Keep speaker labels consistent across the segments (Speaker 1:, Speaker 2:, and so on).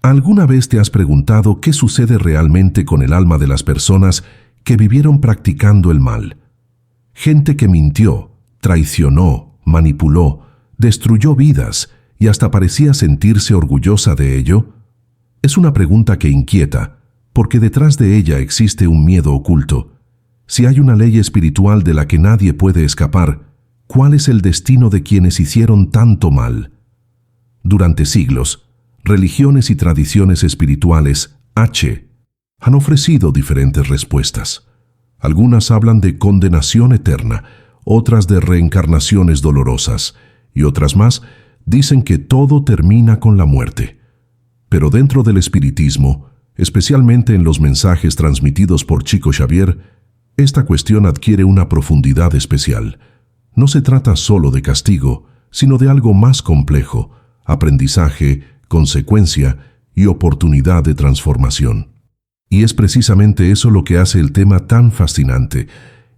Speaker 1: ¿Alguna vez te has preguntado qué sucede realmente con el alma de las personas que vivieron practicando el mal? Gente que mintió, traicionó, manipuló, destruyó vidas y hasta parecía sentirse orgullosa de ello. Es una pregunta que inquieta, porque detrás de ella existe un miedo oculto. Si hay una ley espiritual de la que nadie puede escapar, ¿cuál es el destino de quienes hicieron tanto mal? Durante siglos, religiones y tradiciones espirituales han ofrecido diferentes respuestas. Algunas hablan de condenación eterna, otras de reencarnaciones dolorosas, y otras más dicen que todo termina con la muerte. Pero dentro del espiritismo, especialmente en los mensajes transmitidos por Chico Xavier, esta cuestión adquiere una profundidad especial. No se trata solo de castigo, sino de algo más complejo: aprendizaje, consecuencia y oportunidad de transformación. Y es precisamente eso lo que hace el tema tan fascinante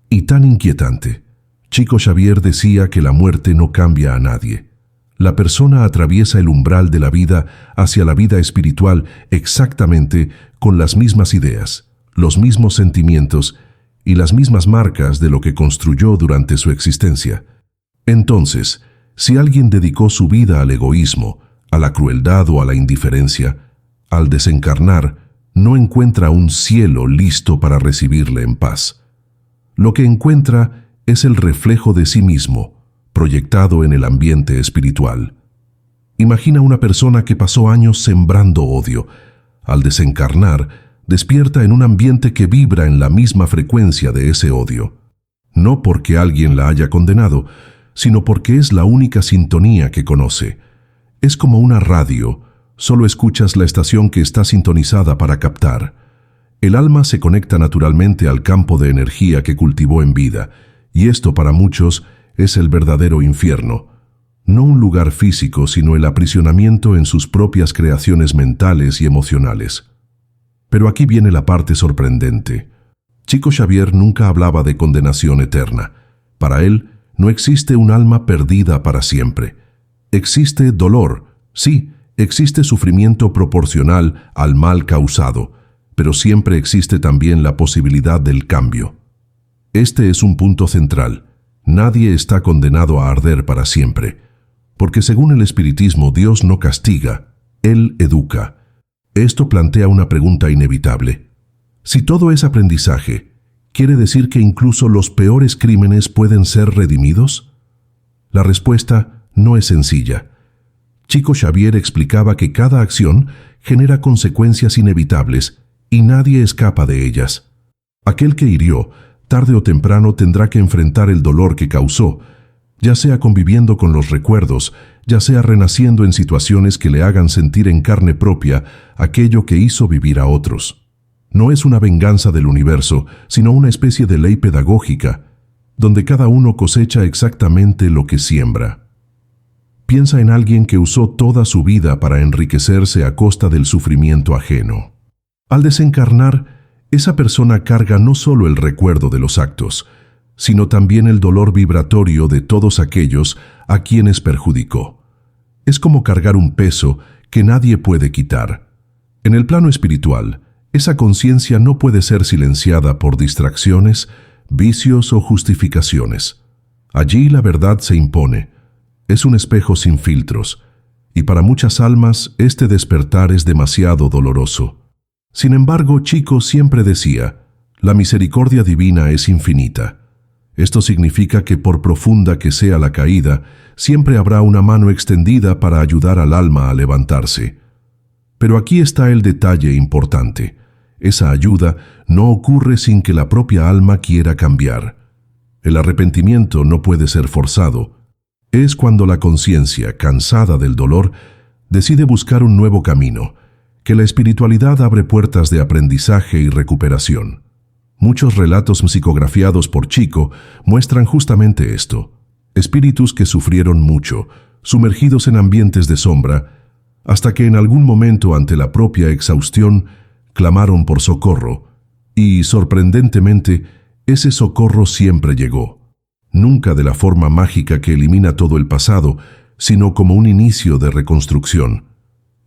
Speaker 1: y tan inquietante. Chico Xavier decía que la muerte no cambia a nadie. La persona atraviesa el umbral de la vida hacia la vida espiritual exactamente con las mismas ideas, los mismos sentimientos y las mismas marcas de lo que construyó durante su existencia. Entonces, si alguien dedicó su vida al egoísmo, a la crueldad o a la indiferencia, al desencarnar, no encuentra un cielo listo para recibirle en paz. Lo que encuentra es el reflejo de sí mismo, proyectado en el ambiente espiritual. Imagina una persona que pasó años sembrando odio. Al desencarnar, despierta en un ambiente que vibra en la misma frecuencia de ese odio. No porque alguien la haya condenado, sino porque es la única sintonía que conoce. Es como una radio, solo escuchas la estación que está sintonizada para captar. El alma se conecta naturalmente al campo de energía que cultivó en vida, y esto para muchos es el verdadero infierno. No un lugar físico, sino el aprisionamiento en sus propias creaciones mentales y emocionales. Pero aquí viene la parte sorprendente. Chico Xavier nunca hablaba de condenación eterna. Para él, no existe un alma perdida para siempre. Existe dolor, sí, existe sufrimiento proporcional al mal causado, pero siempre existe también la posibilidad del cambio. Este es un punto central. Nadie está condenado a arder para siempre, porque según el espiritismo Dios no castiga, Él educa. Esto plantea una pregunta inevitable. Si todo es aprendizaje, ¿quiere decir que incluso los peores crímenes pueden ser redimidos? La respuesta no es sencilla. Chico Xavier explicaba que cada acción genera consecuencias inevitables y nadie escapa de ellas. Aquel que hirió, tarde o temprano tendrá que enfrentar el dolor que causó, ya sea conviviendo con los recuerdos, ya sea renaciendo en situaciones que le hagan sentir en carne propia aquello que hizo vivir a otros. No es una venganza del universo, sino una especie de ley pedagógica, donde cada uno cosecha exactamente lo que siembra. Piensa en alguien que usó toda su vida para enriquecerse a costa del sufrimiento ajeno. Al desencarnar, esa persona carga no solo el recuerdo de los actos, sino también el dolor vibratorio de todos aquellos a quienes perjudicó. Es como cargar un peso que nadie puede quitar. En el plano espiritual, esa conciencia no puede ser silenciada por distracciones, vicios o justificaciones. Allí la verdad se impone. Es un espejo sin filtros, y para muchas almas este despertar es demasiado doloroso. Sin embargo, Chico siempre decía, la misericordia divina es infinita. Esto significa que por profunda que sea la caída, siempre habrá una mano extendida para ayudar al alma a levantarse. Pero aquí está el detalle importante. Esa ayuda no ocurre sin que la propia alma quiera cambiar. El arrepentimiento no puede ser forzado. Es cuando la conciencia, cansada del dolor, decide buscar un nuevo camino, que la espiritualidad abre puertas de aprendizaje y recuperación. Muchos relatos psicografiados por Chico muestran justamente esto. Espíritus que sufrieron mucho, sumergidos en ambientes de sombra, hasta que en algún momento ante la propia exhaustión clamaron por socorro, y sorprendentemente ese socorro siempre llegó. Nunca de la forma mágica que elimina todo el pasado, sino como un inicio de reconstrucción.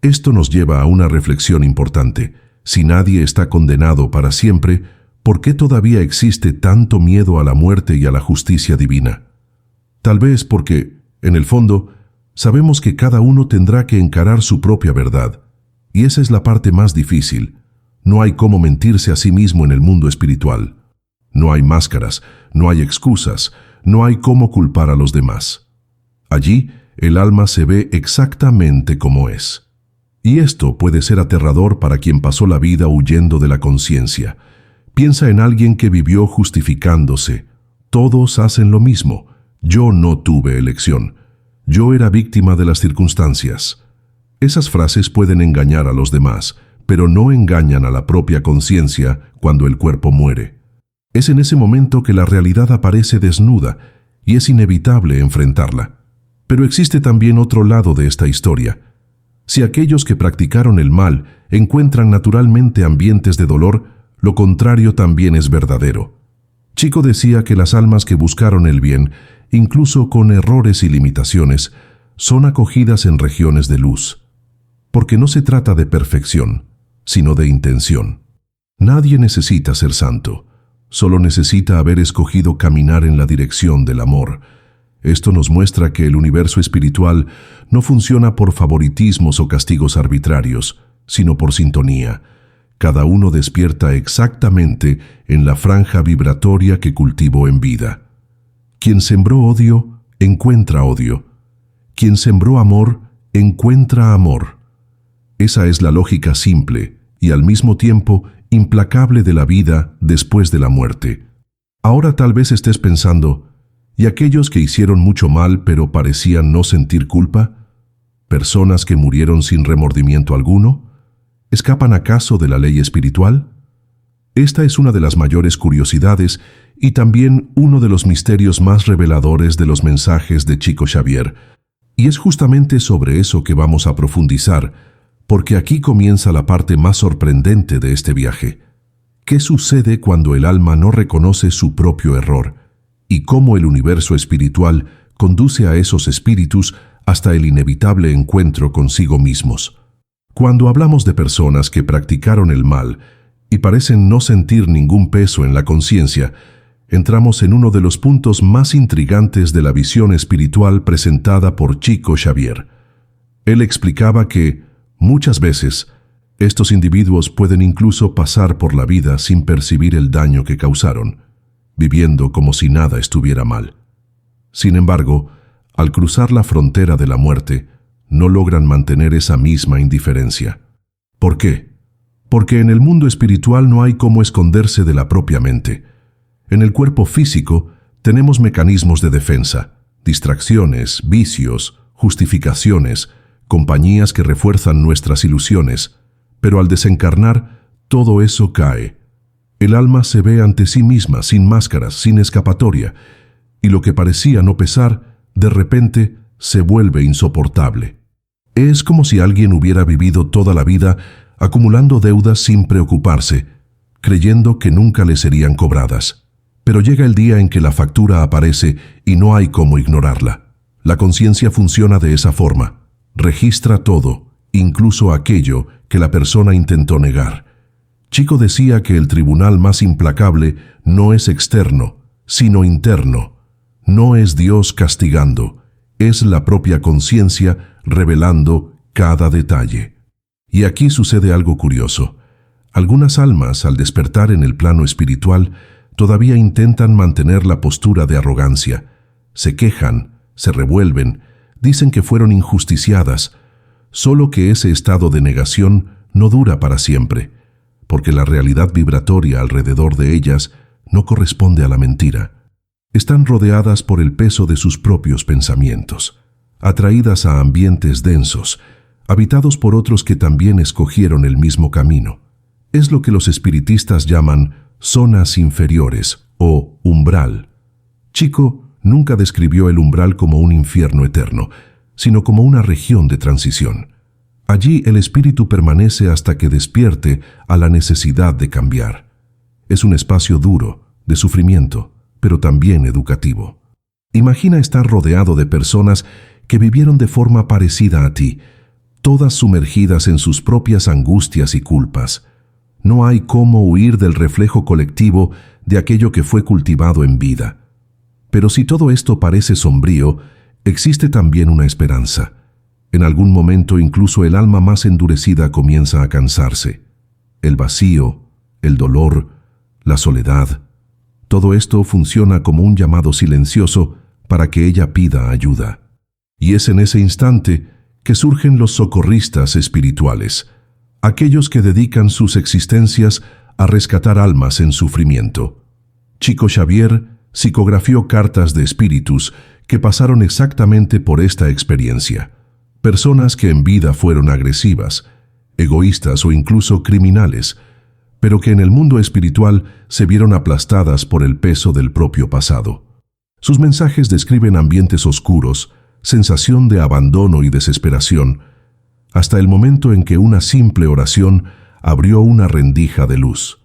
Speaker 1: Esto nos lleva a una reflexión importante. Si nadie está condenado para siempre, ¿por qué todavía existe tanto miedo a la muerte y a la justicia divina? Tal vez porque, en el fondo, sabemos que cada uno tendrá que encarar su propia verdad, y esa es la parte más difícil. No hay cómo mentirse a sí mismo en el mundo espiritual. No hay máscaras, no hay excusas, no hay cómo culpar a los demás. Allí, el alma se ve exactamente como es. Y esto puede ser aterrador para quien pasó la vida huyendo de la conciencia. Piensa en alguien que vivió justificándose. Todos hacen lo mismo. Yo no tuve elección. Yo era víctima de las circunstancias. Esas frases pueden engañar a los demás, pero no engañan a la propia conciencia cuando el cuerpo muere. Es en ese momento que la realidad aparece desnuda y es inevitable enfrentarla. Pero existe también otro lado de esta historia. Si aquellos que practicaron el mal encuentran naturalmente ambientes de dolor, lo contrario también es verdadero. Chico decía que las almas que buscaron el bien, incluso con errores y limitaciones, son acogidas en regiones de luz. Porque no se trata de perfección, sino de intención. Nadie necesita ser santo, solo necesita haber escogido caminar en la dirección del amor. Esto nos muestra que el universo espiritual no funciona por favoritismos o castigos arbitrarios, sino por sintonía. Cada uno despierta exactamente en la franja vibratoria que cultivó en vida. Quien sembró odio, encuentra odio. Quien sembró amor, encuentra amor. Esa es la lógica simple y al mismo tiempo implacable de la vida después de la muerte. Ahora tal vez estés pensando, ¿y aquellos que hicieron mucho mal pero parecían no sentir culpa? ¿Personas que murieron sin remordimiento alguno? ¿Escapan acaso de la ley espiritual? Esta es una de las mayores curiosidades y también uno de los misterios más reveladores de los mensajes de Chico Xavier. Y es justamente sobre eso que vamos a profundizar, porque aquí comienza la parte más sorprendente de este viaje. ¿Qué sucede cuando el alma no reconoce su propio error? Y cómo el universo espiritual conduce a esos espíritus hasta el inevitable encuentro consigo mismos. Cuando hablamos de personas que practicaron el mal y parecen no sentir ningún peso en la conciencia, entramos en uno de los puntos más intrigantes de la visión espiritual presentada por Chico Xavier. Él explicaba que, muchas veces, estos individuos pueden incluso pasar por la vida sin percibir el daño que causaron, viviendo como si nada estuviera mal. Sin embargo, al cruzar la frontera de la muerte, no logran mantener esa misma indiferencia. ¿Por qué? Porque en el mundo espiritual no hay cómo esconderse de la propia mente. En el cuerpo físico tenemos mecanismos de defensa, distracciones, vicios, justificaciones, compañías que refuerzan nuestras ilusiones, pero al desencarnar, todo eso cae. El alma se ve ante sí misma, sin máscaras, sin escapatoria, y lo que parecía no pesar, de repente, se vuelve insoportable. Es como si alguien hubiera vivido toda la vida acumulando deudas sin preocuparse, creyendo que nunca le serían cobradas. Pero llega el día en que la factura aparece y no hay cómo ignorarla. La conciencia funciona de esa forma. Registra todo, incluso aquello que la persona intentó negar. Chico decía que el tribunal más implacable no es externo, sino interno. No es Dios castigando, es la propia conciencia revelando cada detalle. Y aquí sucede algo curioso. Algunas almas, al despertar en el plano espiritual, todavía intentan mantener la postura de arrogancia. Se quejan, se revuelven, dicen que fueron injusticiadas, solo que ese estado de negación no dura para siempre, porque la realidad vibratoria alrededor de ellas no corresponde a la mentira. Están rodeadas por el peso de sus propios pensamientos, atraídas a ambientes densos, habitados por otros que también escogieron el mismo camino. Es lo que los espiritistas llaman zonas inferiores o umbral. Chico nunca describió el umbral como un infierno eterno, sino como una región de transición. Allí el espíritu permanece hasta que despierte a la necesidad de cambiar. Es un espacio duro, de sufrimiento, pero también educativo. Imagina estar rodeado de personas que vivieron de forma parecida a ti. todas sumergidas en sus propias angustias y culpas. No hay cómo huir del reflejo colectivo de aquello que fue cultivado en vida. Pero si todo esto parece sombrío, existe también una esperanza. En algún momento incluso el alma más endurecida comienza a cansarse. El vacío, el dolor, la soledad, todo esto funciona como un llamado silencioso para que ella pida ayuda. Y es en ese instante que surgen los socorristas espirituales, aquellos que dedican sus existencias a rescatar almas en sufrimiento. Chico Xavier psicografió cartas de espíritus que pasaron exactamente por esta experiencia. Personas que en vida fueron agresivas, egoístas o incluso criminales, pero que en el mundo espiritual se vieron aplastadas por el peso del propio pasado. Sus mensajes describen ambientes oscuros, sensación de abandono y desesperación, hasta el momento en que una simple oración abrió una rendija de luz.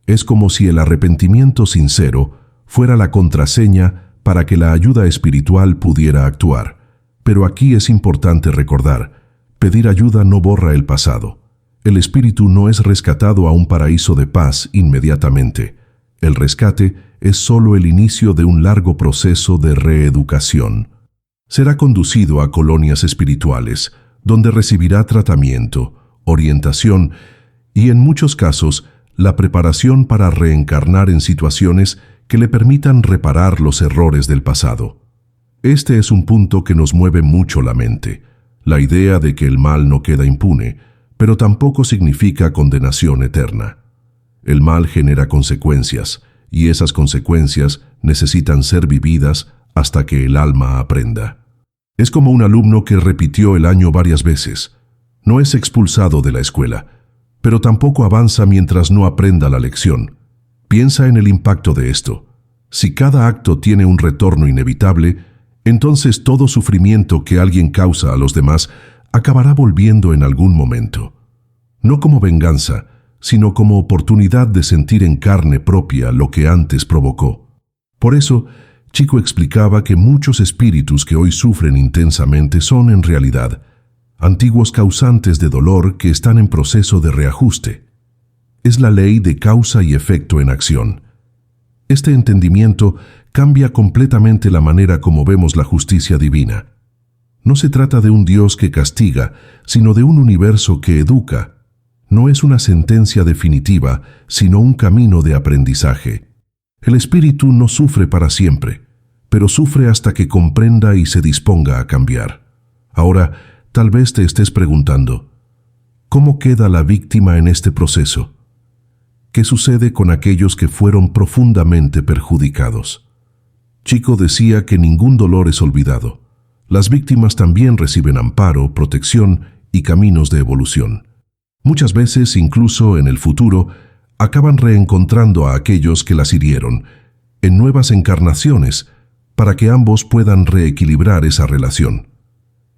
Speaker 1: Es como si el arrepentimiento sincero fuera la contraseña para que la ayuda espiritual pudiera actuar. Pero aquí es importante recordar, pedir ayuda no borra el pasado. El espíritu no es rescatado a un paraíso de paz inmediatamente. El rescate es solo el inicio de un largo proceso de reeducación. Será conducido a colonias espirituales, donde recibirá tratamiento, orientación y, en muchos casos, la preparación para reencarnar en situaciones que le permitan reparar los errores del pasado. Este es un punto que nos mueve mucho la mente, la idea de que el mal no queda impune, pero tampoco significa condenación eterna. El mal genera consecuencias, y esas consecuencias necesitan ser vividas hasta que el alma aprenda. Es como un alumno que repitió el año varias veces. No es expulsado de la escuela, pero tampoco avanza mientras no aprenda la lección. Piensa en el impacto de esto. Si cada acto tiene un retorno inevitable, entonces todo sufrimiento que alguien causa a los demás acabará volviendo en algún momento. No como venganza, sino como oportunidad de sentir en carne propia lo que antes provocó. Por eso, Chico explicaba que muchos espíritus que hoy sufren intensamente son, en realidad, antiguos causantes de dolor que están en proceso de reajuste. Es la ley de causa y efecto en acción. Este entendimiento cambia completamente la manera como vemos la justicia divina. No se trata de un Dios que castiga, sino de un universo que educa. No es una sentencia definitiva, sino un camino de aprendizaje. El espíritu no sufre para siempre, pero sufre hasta que comprenda y se disponga a cambiar. Ahora, tal vez te estés preguntando, ¿cómo queda la víctima en este proceso? ¿Qué sucede con aquellos que fueron profundamente perjudicados? Chico decía que ningún dolor es olvidado. Las víctimas también reciben amparo, protección y caminos de evolución. Muchas veces, incluso en el futuro, acaban reencontrando a aquellos que las hirieron en nuevas encarnaciones para que ambos puedan reequilibrar esa relación.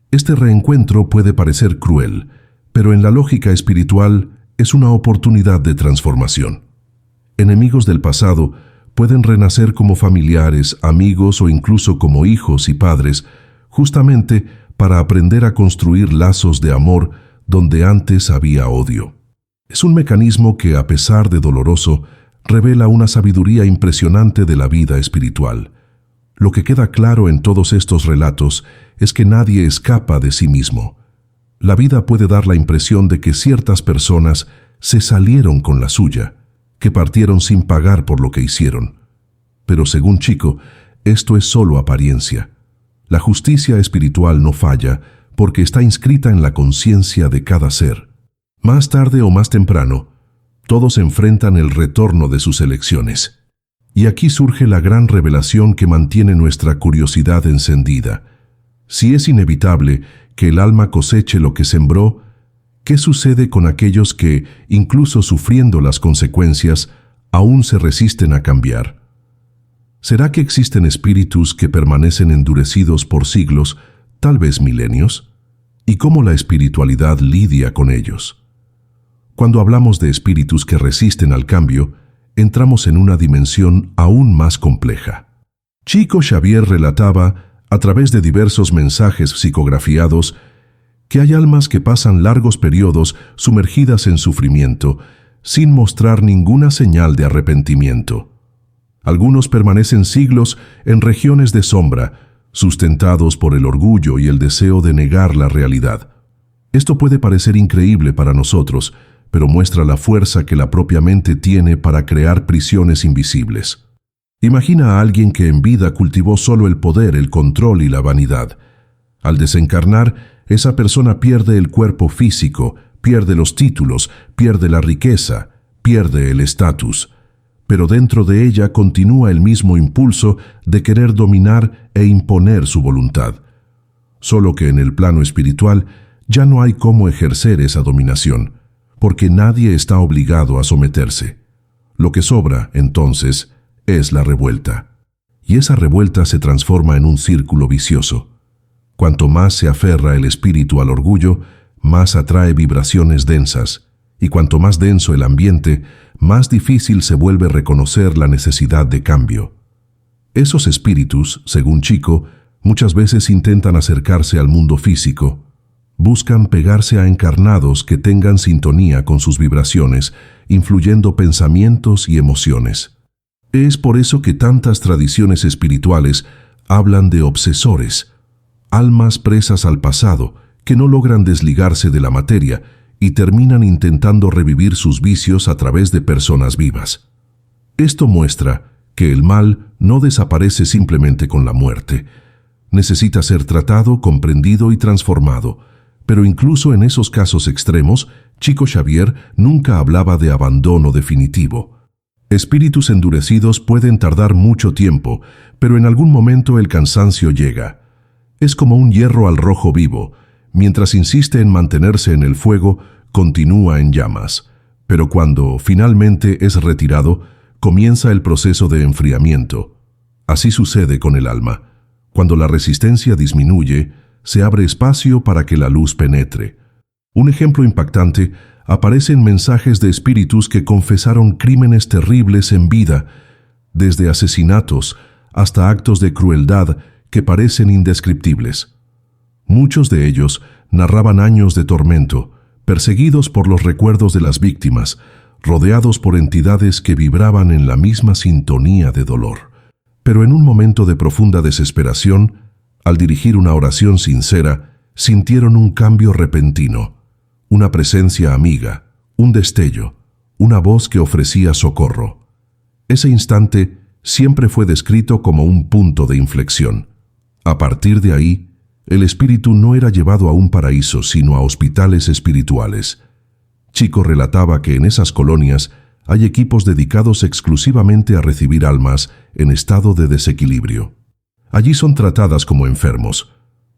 Speaker 1: Este reencuentro puede parecer cruel, pero en la lógica espiritual es una oportunidad de transformación. Enemigos del pasado pueden renacer como familiares, amigos o incluso como hijos y padres, justamente para aprender a construir lazos de amor donde antes había odio. Es un mecanismo que, a pesar de doloroso, revela una sabiduría impresionante de la vida espiritual. Lo que queda claro en todos estos relatos es que nadie escapa de sí mismo. La vida puede dar la impresión de que ciertas personas se salieron con la suya, que partieron sin pagar por lo que hicieron. Pero según Chico, esto es solo apariencia. La justicia espiritual no falla porque está inscrita en la conciencia de cada ser. Más tarde o más temprano, todos enfrentan el retorno de sus elecciones. Y aquí surge la gran revelación que mantiene nuestra curiosidad encendida. Si es inevitable que el alma coseche lo que sembró, ¿qué sucede con aquellos que, incluso sufriendo las consecuencias, aún se resisten a cambiar? ¿Será que existen espíritus que permanecen endurecidos por siglos, tal vez milenios? ¿Y cómo la espiritualidad lidia con ellos? Cuando hablamos de espíritus que resisten al cambio, entramos en una dimensión aún más compleja. Chico Xavier relataba, a través de diversos mensajes psicografiados, que hay almas que pasan largos periodos sumergidas en sufrimiento, sin mostrar ninguna señal de arrepentimiento. Algunos permanecen siglos en regiones de sombra, sustentados por el orgullo y el deseo de negar la realidad. Esto puede parecer increíble para nosotros, pero muestra la fuerza que la propia mente tiene para crear prisiones invisibles. Imagina a alguien que en vida cultivó solo el poder, el control y la vanidad. Al desencarnar, esa persona pierde el cuerpo físico, pierde los títulos, pierde la riqueza, pierde el estatus. Pero dentro de ella continúa el mismo impulso de querer dominar e imponer su voluntad. Solo que en el plano espiritual ya no hay cómo ejercer esa dominación, porque nadie está obligado a someterse. Lo que sobra, entonces, es la revuelta. Y esa revuelta se transforma en un círculo vicioso. Cuanto más se aferra el espíritu al orgullo, más atrae vibraciones densas, y cuanto más denso el ambiente, más difícil se vuelve reconocer la necesidad de cambio. Esos espíritus, según Chico, muchas veces intentan acercarse al mundo físico. Buscan pegarse a encarnados que tengan sintonía con sus vibraciones, influyendo pensamientos y emociones. Es por eso que tantas tradiciones espirituales hablan de obsesores, almas presas al pasado, que no logran desligarse de la materia y terminan intentando revivir sus vicios a través de personas vivas. Esto muestra que el mal no desaparece simplemente con la muerte. Necesita ser tratado, comprendido y transformado. Pero incluso en esos casos extremos, Chico Xavier nunca hablaba de abandono definitivo. Espíritus endurecidos pueden tardar mucho tiempo, pero en algún momento el cansancio llega. Es como un hierro al rojo vivo. Mientras insiste en mantenerse en el fuego, continúa en llamas. Pero cuando finalmente es retirado, comienza el proceso de enfriamiento. Así sucede con el alma. Cuando la resistencia disminuye, se abre espacio para que la luz penetre. Un ejemplo impactante aparece en mensajes de espíritus que confesaron crímenes terribles en vida, desde asesinatos hasta actos de crueldad que parecen indescriptibles. Muchos de ellos narraban años de tormento, perseguidos por los recuerdos de las víctimas, rodeados por entidades que vibraban en la misma sintonía de dolor. Pero en un momento de profunda desesperación, al dirigir una oración sincera, sintieron un cambio repentino, una presencia amiga, un destello, una voz que ofrecía socorro. Ese instante siempre fue descrito como un punto de inflexión. A partir de ahí, el espíritu no era llevado a un paraíso, sino a hospitales espirituales. Chico relataba que en esas colonias hay equipos dedicados exclusivamente a recibir almas en estado de desequilibrio. Allí son tratadas como enfermos,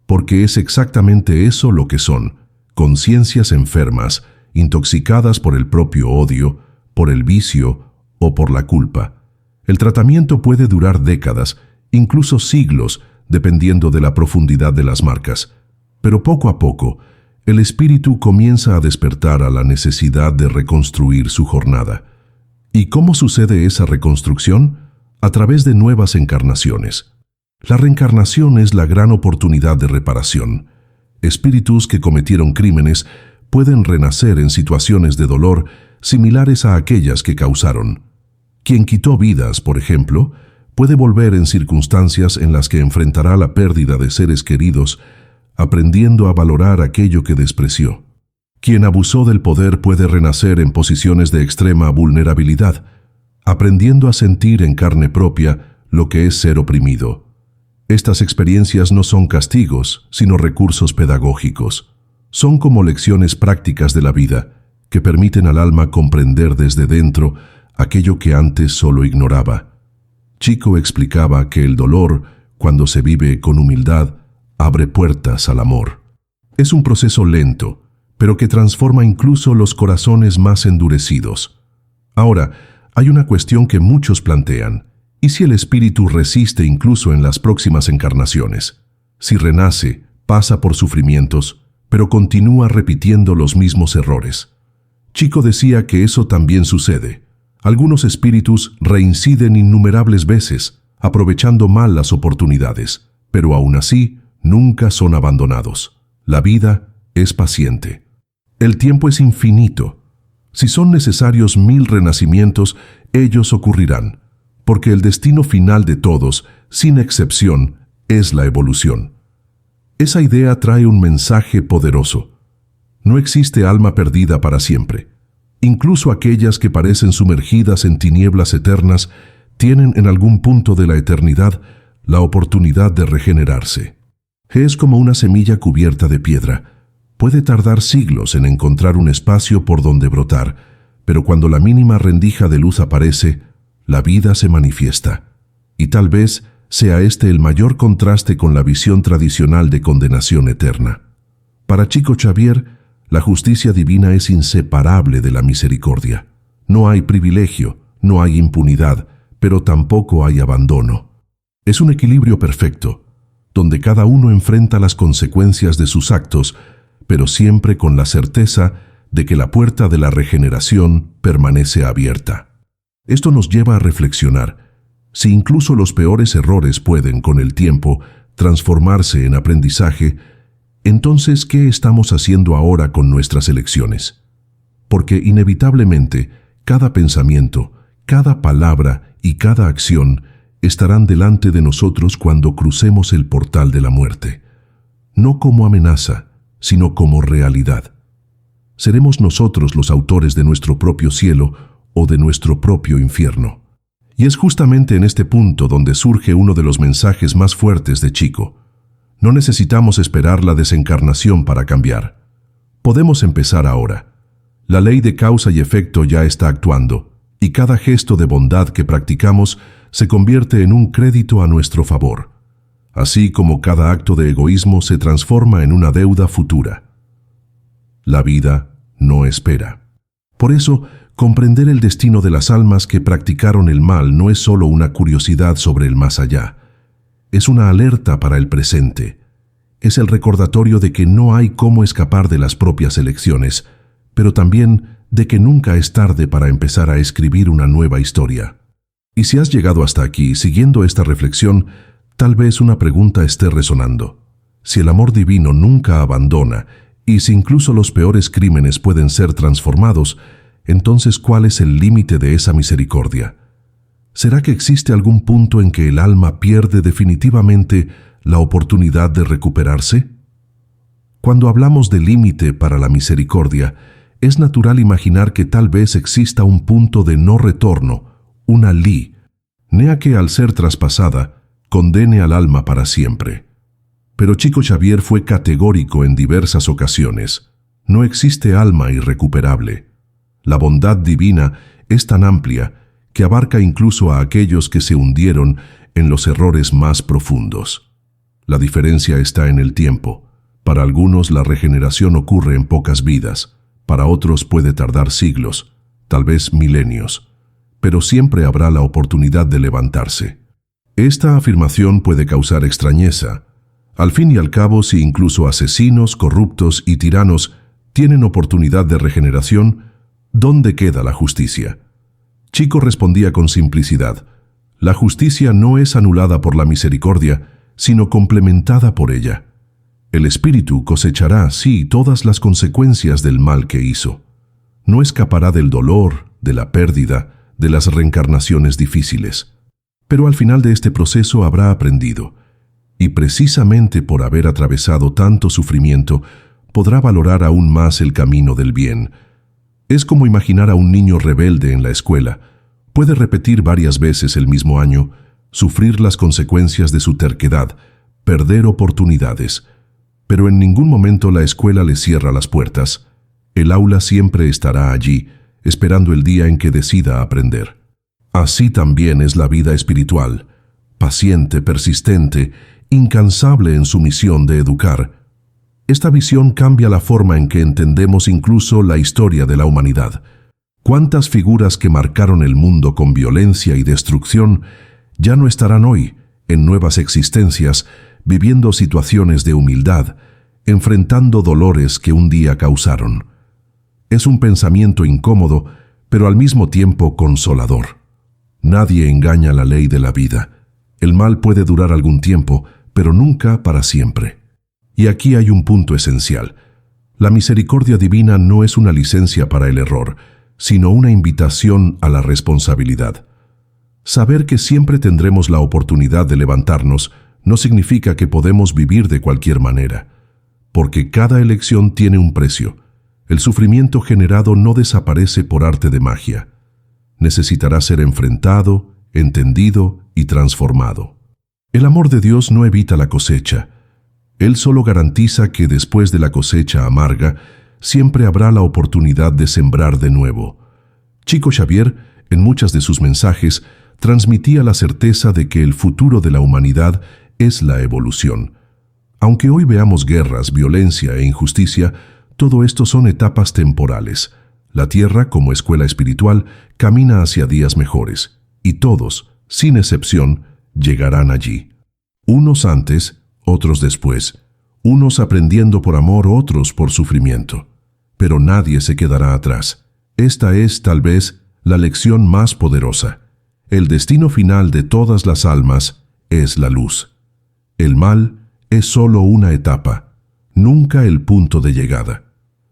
Speaker 1: porque es exactamente eso lo que son, conciencias enfermas, intoxicadas por el propio odio, por el vicio o por la culpa. El tratamiento puede durar décadas, incluso siglos, dependiendo de la profundidad de las marcas. Pero poco a poco, el espíritu comienza a despertar a la necesidad de reconstruir su jornada. ¿Y cómo sucede esa reconstrucción? A través de nuevas encarnaciones. La reencarnación es la gran oportunidad de reparación. Espíritus que cometieron crímenes pueden renacer en situaciones de dolor similares a aquellas que causaron. Quien quitó vidas, por ejemplo, puede volver en circunstancias en las que enfrentará la pérdida de seres queridos, aprendiendo a valorar aquello que despreció. Quien abusó del poder puede renacer en posiciones de extrema vulnerabilidad, aprendiendo a sentir en carne propia lo que es ser oprimido. Estas experiencias no son castigos, sino recursos pedagógicos. Son como lecciones prácticas de la vida, que permiten al alma comprender desde dentro aquello que antes solo ignoraba. Chico explicaba que el dolor, cuando se vive con humildad, abre puertas al amor. Es un proceso lento, pero que transforma incluso los corazones más endurecidos. Ahora, hay una cuestión que muchos plantean. ¿Y si el espíritu resiste incluso en las próximas encarnaciones? Si renace, pasa por sufrimientos, pero continúa repitiendo los mismos errores. Chico decía que eso también sucede. Algunos espíritus reinciden innumerables veces, aprovechando mal las oportunidades, pero aún así nunca son abandonados. La vida es paciente. El tiempo es infinito. Si son necesarios 1000 renacimientos, ellos ocurrirán, porque el destino final de todos, sin excepción, es la evolución. Esa idea trae un mensaje poderoso. No existe alma perdida para siempre. Incluso aquellas que parecen sumergidas en tinieblas eternas tienen en algún punto de la eternidad la oportunidad de regenerarse. Es como una semilla cubierta de piedra. Puede tardar siglos en encontrar un espacio por donde brotar, pero cuando la mínima rendija de luz aparece, la vida se manifiesta. Y tal vez sea este el mayor contraste con la visión tradicional de condenación eterna. Para Chico Xavier, la justicia divina es inseparable de la misericordia. No hay privilegio, no hay impunidad, pero tampoco hay abandono. Es un equilibrio perfecto, donde cada uno enfrenta las consecuencias de sus actos, pero siempre con la certeza de que la puerta de la regeneración permanece abierta. Esto nos lleva a reflexionar. Si incluso los peores errores pueden, con el tiempo, transformarse en aprendizaje, entonces, ¿qué estamos haciendo ahora con nuestras elecciones? Porque inevitablemente, cada pensamiento, cada palabra y cada acción estarán delante de nosotros cuando crucemos el portal de la muerte. No como amenaza, sino como realidad. Seremos nosotros los autores de nuestro propio cielo o de nuestro propio infierno. Y es justamente en este punto donde surge uno de los mensajes más fuertes de Chico. No necesitamos esperar la desencarnación para cambiar. Podemos empezar ahora. La ley de causa y efecto ya está actuando, y cada gesto de bondad que practicamos se convierte en un crédito a nuestro favor, así como cada acto de egoísmo se transforma en una deuda futura. La vida no espera. Por eso, comprender el destino de las almas que practicaron el mal no es solo una curiosidad sobre el más allá. Es una alerta para el presente. Es el recordatorio de que no hay cómo escapar de las propias elecciones, pero también de que nunca es tarde para empezar a escribir una nueva historia. Y si has llegado hasta aquí, siguiendo esta reflexión, tal vez una pregunta esté resonando. Si el amor divino nunca abandona, y si incluso los peores crímenes pueden ser transformados, entonces ¿cuál es el límite de esa misericordia? ¿Será que existe algún punto en que el alma pierde definitivamente la oportunidad de recuperarse? Cuando hablamos de límite para la misericordia, es natural imaginar que tal vez exista un punto de no retorno, una nea que al ser traspasada, condene al alma para siempre. Pero Chico Xavier fue categórico en diversas ocasiones. No existe alma irrecuperable. La bondad divina es tan amplia que abarca incluso a aquellos que se hundieron en los errores más profundos. La diferencia está en el tiempo. Para algunos la regeneración ocurre en pocas vidas, para otros puede tardar siglos, tal vez milenios, pero siempre habrá la oportunidad de levantarse. Esta afirmación puede causar extrañeza. Al fin y al cabo, si incluso asesinos, corruptos y tiranos tienen oportunidad de regeneración, ¿dónde queda la justicia? Chico respondía con simplicidad: la justicia no es anulada por la misericordia, sino complementada por ella. El espíritu cosechará, sí, todas las consecuencias del mal que hizo. No escapará del dolor, de la pérdida, de las reencarnaciones difíciles. Pero al final de este proceso habrá aprendido, y precisamente por haber atravesado tanto sufrimiento, podrá valorar aún más el camino del bien. Es como imaginar a un niño rebelde en la escuela. Puede repetir varias veces el mismo año, sufrir las consecuencias de su terquedad, perder oportunidades, pero en ningún momento la escuela le cierra las puertas. El aula siempre estará allí, esperando el día en que decida aprender. Así también es la vida espiritual, paciente, persistente, incansable en su misión de educar. Esta visión cambia la forma en que entendemos incluso la historia de la humanidad. ¿Cuántas figuras que marcaron el mundo con violencia y destrucción ya no estarán hoy, en nuevas existencias, viviendo situaciones de humildad, enfrentando dolores que un día causaron? Es un pensamiento incómodo, pero al mismo tiempo consolador. Nadie engaña la ley de la vida. El mal puede durar algún tiempo, pero nunca para siempre. Y aquí hay un punto esencial. La misericordia divina no es una licencia para el error, sino una invitación a la responsabilidad. Saber que siempre tendremos la oportunidad de levantarnos no significa que podemos vivir de cualquier manera, porque cada elección tiene un precio. El sufrimiento generado no desaparece por arte de magia. Necesitará ser enfrentado, entendido y transformado. El amor de Dios no evita la cosecha. Él solo garantiza que después de la cosecha amarga, siempre habrá la oportunidad de sembrar de nuevo. Chico Xavier, en muchas de sus mensajes, transmitía la certeza de que el futuro de la humanidad es la evolución. Aunque hoy veamos guerras, violencia e injusticia, todo esto son etapas temporales. La Tierra, como escuela espiritual, camina hacia días mejores, y todos, sin excepción, llegarán allí. Unos antes, otros después, unos aprendiendo por amor, otros por sufrimiento. Pero nadie se quedará atrás. Esta es, tal vez, la lección más poderosa. El destino final de todas las almas es la luz. El mal es solo una etapa, nunca el punto de llegada.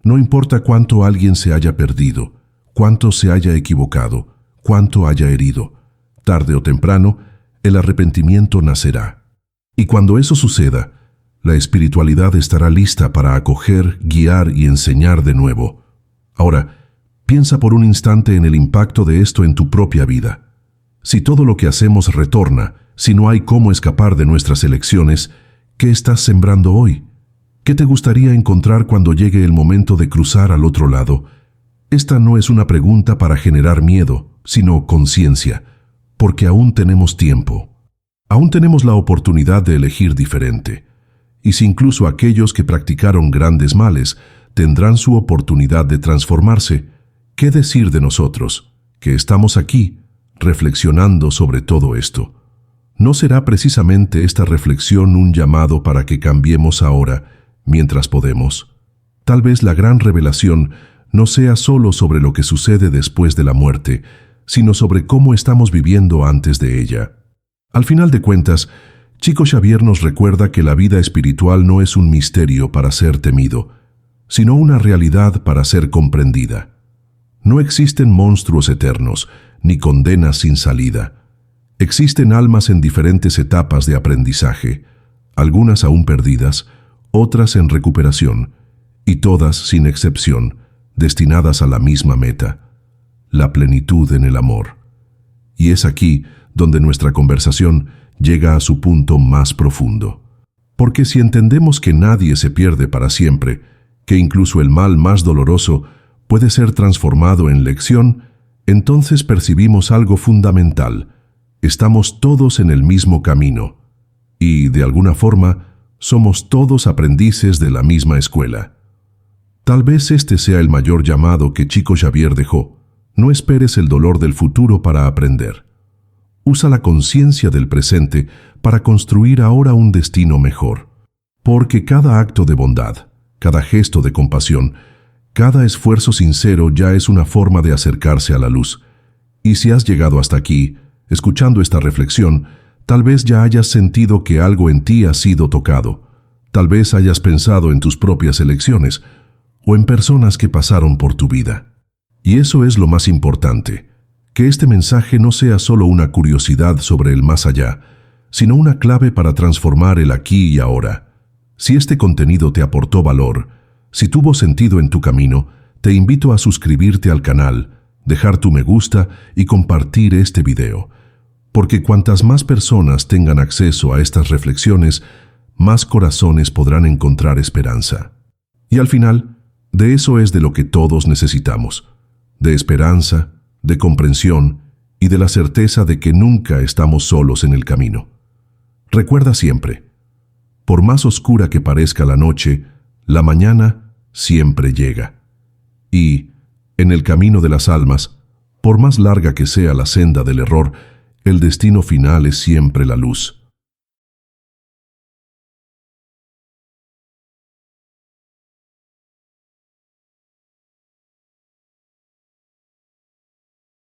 Speaker 1: No importa cuánto alguien se haya perdido, cuánto se haya equivocado, cuánto haya herido, tarde o temprano, el arrepentimiento nacerá. Y cuando eso suceda, la espiritualidad estará lista para acoger, guiar y enseñar de nuevo. Ahora, piensa por un instante en el impacto de esto en tu propia vida. Si todo lo que hacemos retorna, si no hay cómo escapar de nuestras elecciones, ¿qué estás sembrando hoy? ¿Qué te gustaría encontrar cuando llegue el momento de cruzar al otro lado? Esta no es una pregunta para generar miedo, sino conciencia, porque aún tenemos tiempo. Aún tenemos la oportunidad de elegir diferente. Y si incluso aquellos que practicaron grandes males tendrán su oportunidad de transformarse, ¿qué decir de nosotros, que estamos aquí, reflexionando sobre todo esto? ¿No será precisamente esta reflexión un llamado para que cambiemos ahora, mientras podemos? Tal vez la gran revelación no sea solo sobre lo que sucede después de la muerte, sino sobre cómo estamos viviendo antes de ella. Al final de cuentas, Chico Xavier nos recuerda que la vida espiritual no es un misterio para ser temido, sino una realidad para ser comprendida. No existen monstruos eternos, ni condenas sin salida. Existen almas en diferentes etapas de aprendizaje, algunas aún perdidas, otras en recuperación, y todas, sin excepción, destinadas a la misma meta, la plenitud en el amor. Y es aquí donde nuestra conversación llega a su punto más profundo. Porque si entendemos que nadie se pierde para siempre, que incluso el mal más doloroso puede ser transformado en lección, entonces percibimos algo fundamental. Estamos todos en el mismo camino y, de alguna forma, somos todos aprendices de la misma escuela. Tal vez este sea el mayor llamado que Chico Xavier dejó. No esperes el dolor del futuro para aprender. Usa la conciencia del presente para construir ahora un destino mejor. Porque cada acto de bondad, cada gesto de compasión, cada esfuerzo sincero ya es una forma de acercarse a la luz. Y si has llegado hasta aquí, escuchando esta reflexión, tal vez ya hayas sentido que algo en ti ha sido tocado. Tal vez hayas pensado en tus propias elecciones o en personas que pasaron por tu vida. Y eso es lo más importante, que este mensaje no sea solo una curiosidad sobre el más allá, sino una clave para transformar el aquí y ahora. Si este contenido te aportó valor, si tuvo sentido en tu camino, te invito a suscribirte al canal, dejar tu me gusta y compartir este video. Porque cuantas más personas tengan acceso a estas reflexiones, más corazones podrán encontrar esperanza. Y al final, de eso es de lo que todos necesitamos. De esperanza, de comprensión y de la certeza de que nunca estamos solos en el camino. Recuerda siempre, por más oscura que parezca la noche, la mañana siempre llega. Y, en el camino de las almas, por más larga que sea la senda del error, el destino final es siempre la luz.